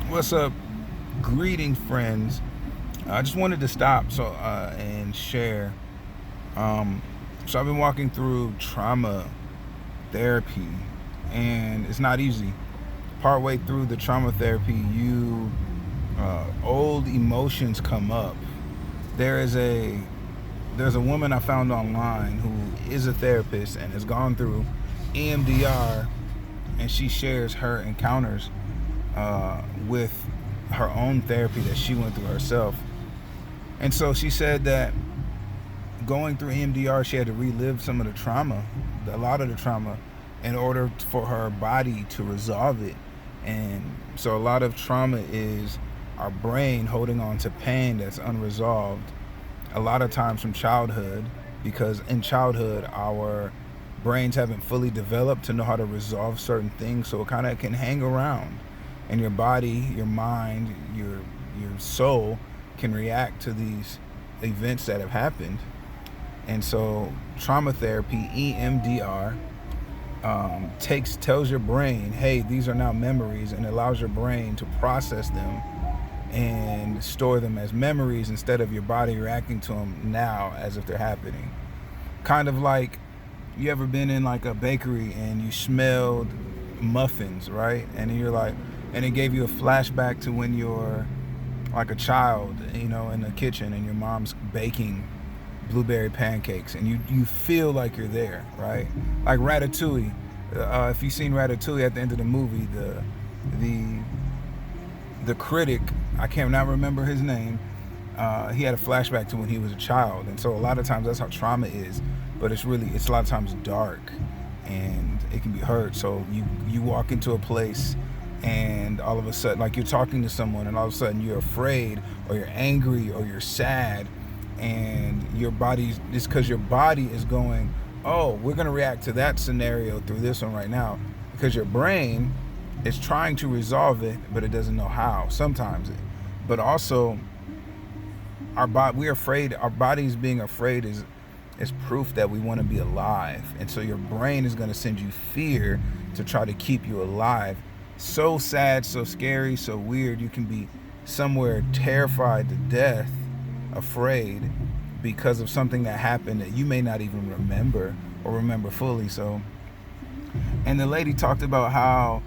What's up? Greeting, friends. I just wanted to stop and share. So I've been walking through trauma therapy, and it's not easy. Partway through the trauma therapy, old emotions come up. There is a there's a woman I found online who is a therapist and has gone through EMDR, and she shares her encounters with her own therapy that she went through herself. And so she said that going through EMDR, she had to relive some of the trauma, a lot of the trauma, in order for her body to resolve it. And so a lot of trauma is our brain holding on to pain that's unresolved, a lot of times from childhood, because in childhood, our brains haven't fully developed to know how to resolve certain things, so it kind of can hang around. And your body, your mind, your soul can react to these events that have happened. And so trauma therapy, EMDR, tells your brain, hey, these are now memories, and allows your brain to process them and store them as memories instead of your body reacting to them now as if they're happening. Kind of like, you ever been in like a bakery and you smelled muffins, right? And then you're like, and it gave you a flashback to when you're like a child, in the kitchen, and your mom's baking blueberry pancakes, and you feel like you're there, right? Like Ratatouille. If you've seen Ratatouille, at the end of the movie, the critic, I cannot remember his name, he had a flashback to when he was a child. And so a lot of times that's how trauma is, but it's a lot of times dark, and it can be hurt. So you walk into a place, and all of a sudden, like, you're talking to someone, and all of a sudden you're afraid, or you're angry, or you're sad, and it's because your body is going, oh, we're going to react to that scenario through this one right now, because your brain is trying to resolve it, but it doesn't know how sometimes. But also, we're afraid. Our bodies being afraid is proof that we want to be alive. And so your brain is going to send you fear to try to keep you alive. So sad, so scary, so weird. You can be somewhere terrified to death, afraid, because of something that happened that you may not even remember or remember fully. So, and the lady talked about how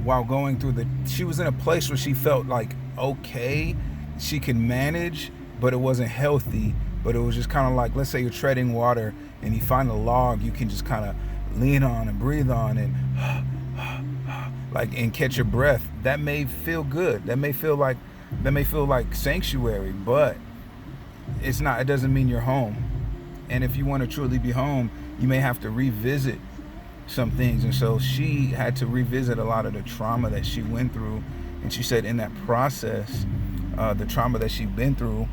while going through she was in a place where she felt like, okay, she could manage, but it wasn't healthy. But it was just kind of like, let's say you're treading water and you find a log you can just kind of lean on and breathe on and and catch your breath. That may feel good. That may feel like sanctuary, but it's not. It doesn't mean you're home. And if you want to truly be home, you may have to revisit some things. And so she had to revisit a lot of the trauma that she went through. And she said in that process, the trauma that she'd been through,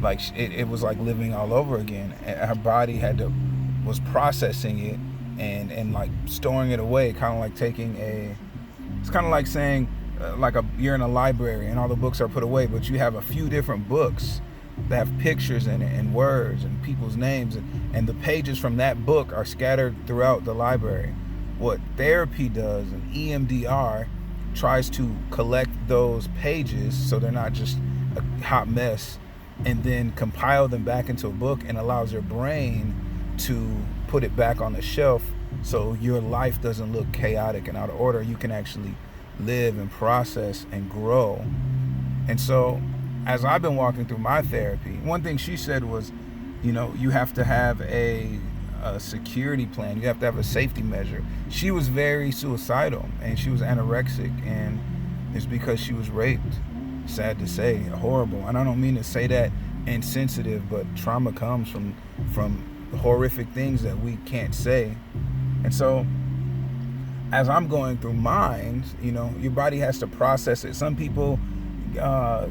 like, it was like living all over again. Her body was processing it and like storing it away, kind of like it's kind of like saying, you're in a library and all the books are put away, but you have a few different books that have pictures in it and words and people's names, and the pages from that book are scattered throughout the library. What therapy does, and EMDR tries to collect those pages so they're not just a hot mess, and then compile them back into a book, and allows your brain to put it back on the shelf so your life doesn't look chaotic and out of order. You can actually live and process and grow. And so as I've been walking through my therapy, one thing she said was, you have to have a security plan. You have to have a safety measure. She was very suicidal, and she was anorexic, and it's because she was raped. Sad to say, horrible. And I don't mean to say that insensitive, but trauma comes from horrific things that we can't say. And so as I'm going through mine, your body has to process it. Some people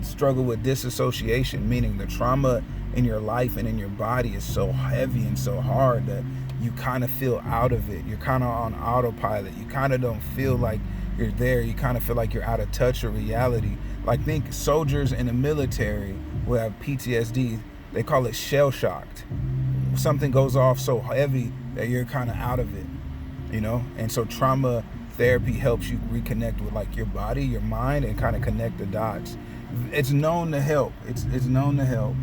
struggle with disassociation, meaning the trauma in your life and in your body is so heavy and so hard that you kind of feel out of it. You're kind of on autopilot. You kind of don't feel like you're there. You kind of feel like you're out of touch with reality. Like, think soldiers in the military who have PTSD, they call it shell shocked. Something goes off so heavy that you're kind of out of it, And so trauma therapy helps you reconnect with like your body, your mind, and kind of connect the dots. It's known to help. It's known to help.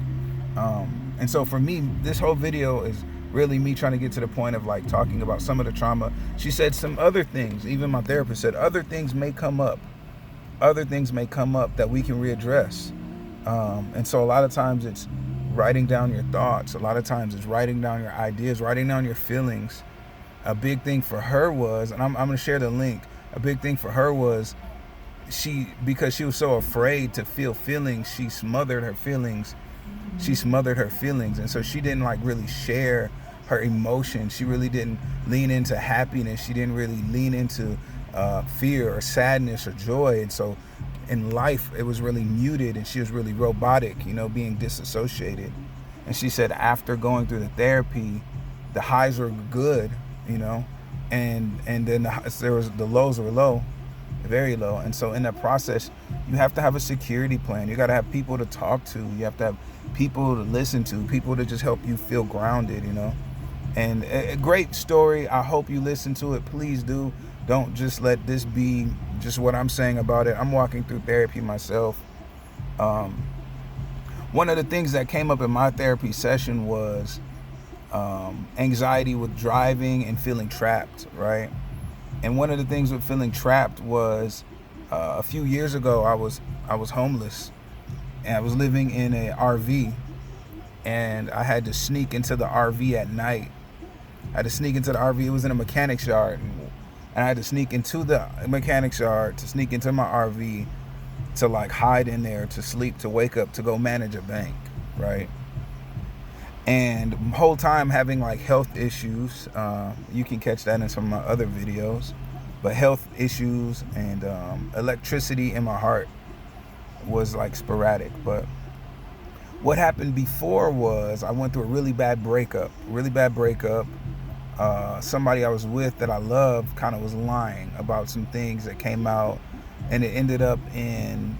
And so for me, this whole video is really me trying to get to the point of like talking about some of the trauma. She said some other things, even my therapist said other things may come up. Other things may come up that we can readdress. And so a lot of times it's writing down your thoughts. A lot of times it's writing down your ideas, writing down your feelings. A big thing for her was, and I'm going to share the link, a big thing for her was because she was so afraid to feel feelings, she smothered her feelings. And so she didn't like really share her emotions. She really didn't lean into happiness. She didn't really lean into fear or sadness or joy. And so in life, it was really muted, and she was really robotic, being disassociated. And she said after going through the therapy, the highs were good, and then the lows were low, very low. And so in that process, you have to have a security plan. You got to have people to talk to. You have to have people to listen to, people to just help you feel grounded, And a great story. I hope you listen to it. Please do. Don't just let this be just what I'm saying about it. I'm walking through therapy myself. One of the things that came up in my therapy session was anxiety with driving and feeling trapped, right? And one of the things with feeling trapped was a few years ago, I was homeless, and I was living in a RV, and I had to sneak into the RV at night. It was in a mechanic's yard, and I had to sneak into the mechanic's yard to sneak into my RV to like hide in there, to sleep, to wake up, to go manage a bank, right? And the whole time having like health issues. You can catch that in some of my other videos, but health issues and electricity in my heart was like sporadic. But what happened before was I went through a really bad breakup. Somebody I was with that I loved kind of was lying about some things that came out, and it ended up in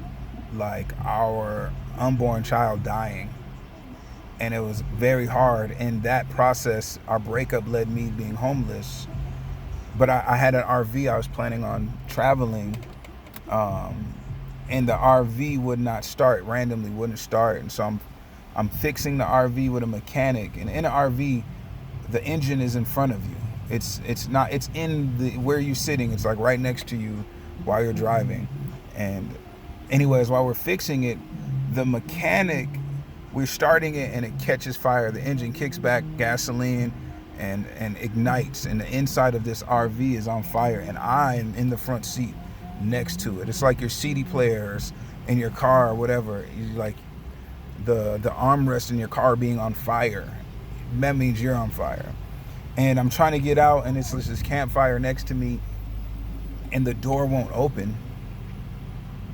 like our unborn child dying. And it was very hard. In that process, our breakup led me being homeless. But I had an RV. I was planning on traveling, and the RV would not start, randomly wouldn't start. And so I'm fixing the RV with a mechanic. And in an RV, the engine is in front of you. It's in the where you're sitting. It's like right next to you while you're driving. And anyways, while we're fixing it, the mechanic, we're starting it and it catches fire. The engine kicks back gasoline and ignites, and the inside of this RV is on fire, and I am in the front seat next to it. It's like your CD players in your car or whatever. You like the armrest in your car being on fire. That means you're on fire. And I'm trying to get out, and it's this campfire next to me, and the door won't open.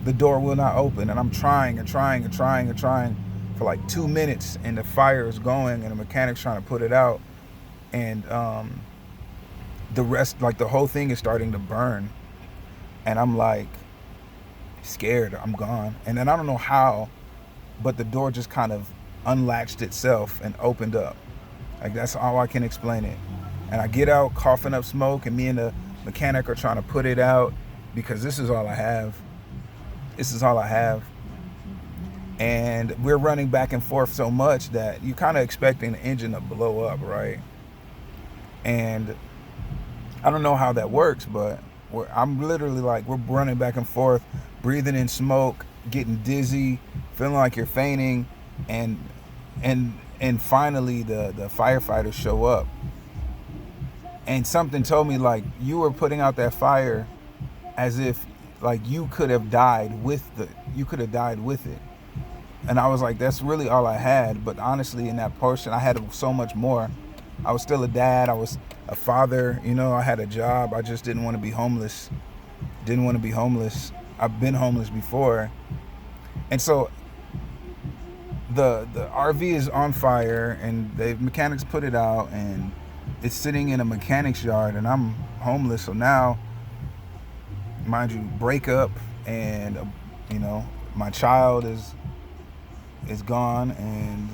The door will not open, and I'm trying for like 2 minutes, and the fire is going, and the mechanic's trying to put it out, and the rest, like the whole thing is starting to burn, and I'm like scared. I'm gone. And then I don't know how, but the door just kind of unlatched itself and opened up. Like, that's all I can explain it. And I get out coughing up smoke, and me and the mechanic are trying to put it out because this is all I have. And we're running back and forth so much that you're kind of expecting the engine to blow up, right? And I don't know how that works, but I'm literally like, we're running back and forth, breathing in smoke, getting dizzy, feeling like you're fainting, and finally the firefighters show up. And something told me, like, you were putting out that fire as if like you could have died with it. And I was like, that's really all I had. But honestly, in that portion, I had so much more. I was still a dad. I was a father. I had a job. I just didn't want to be homeless. I've been homeless before. And so the RV is on fire, and the mechanics put it out, and it's sitting in a mechanic's yard, and I'm homeless. So now, mind you, break up, and my child is gone, and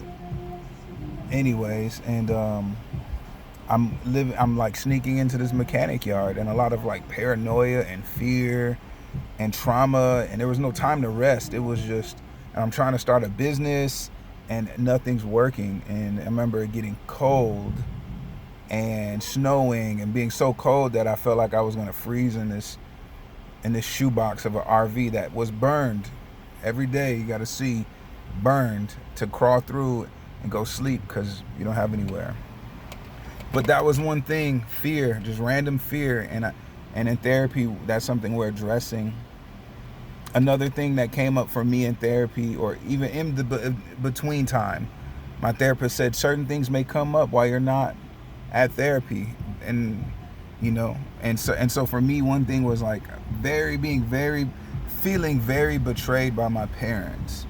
anyways, and I'm like sneaking into this mechanic yard, and a lot of like paranoia and fear and trauma, and there was no time to rest. It was just, and I'm trying to start a business and nothing's working. And I remember it getting cold and snowing and being so cold that I felt like I was going to freeze in this shoebox of an RV that was burned. Every day you got to see burned to crawl through and go sleep because you don't have anywhere. But that was one thing, fear, just random fear. And in therapy, that's something we're addressing. Another thing that came up for me in therapy, or even in the between time, my therapist said certain things may come up while you're not at therapy. And so for me, one thing was like feeling very betrayed by my parents.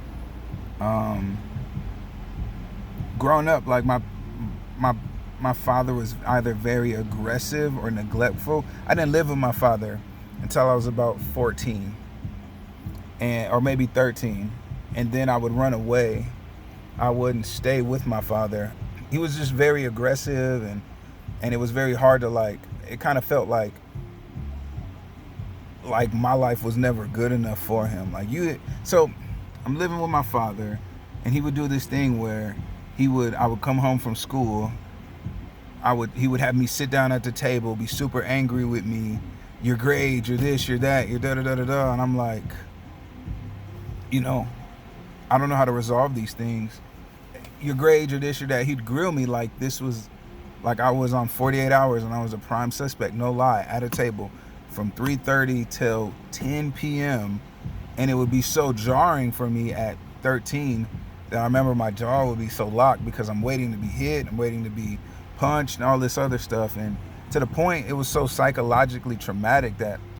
Growing up, like my father was either very aggressive or neglectful. I didn't live with my father until I was about 14 or maybe 13, and then I would run away. I wouldn't stay with my father. He was just very aggressive, and it was very hard to like. It kind of felt like my life was never good enough for him. So I'm living with my father, and he would do this thing where I would come home from school. He would have me sit down at the table, be super angry with me. Your grades, you're this, you're that, you're da da da da da. And I'm like, I don't know how to resolve these things. Your grades, you're this, you're that. He'd grill me like this was, like I was on 48 hours and I was a prime suspect, no lie, at a table from 3:30 till 10 p.m. And it would be so jarring for me at 13 that I remember my jaw would be so locked because I'm waiting to be hit, I'm waiting to be punched and all this other stuff. And to the point, it was so psychologically traumatic that